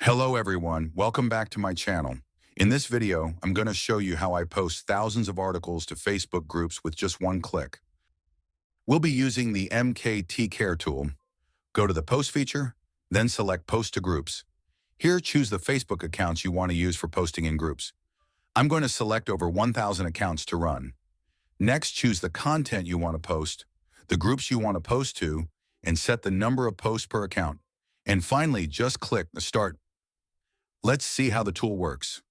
Hello everyone, welcome back to my channel. In this video, I'm going to show you how I post thousands of articles to Facebook groups with just one click. We'll be using the MKT Care tool. Go to the Post feature, then select Post to Groups. Here, choose the Facebook accounts you want to use for posting in groups. I'm going to select over 1,000 accounts to run. Next, choose the content you want to post, the groups you want to post to, and set the number of posts per account. And finally, just click the Start. Let's see how the tool works.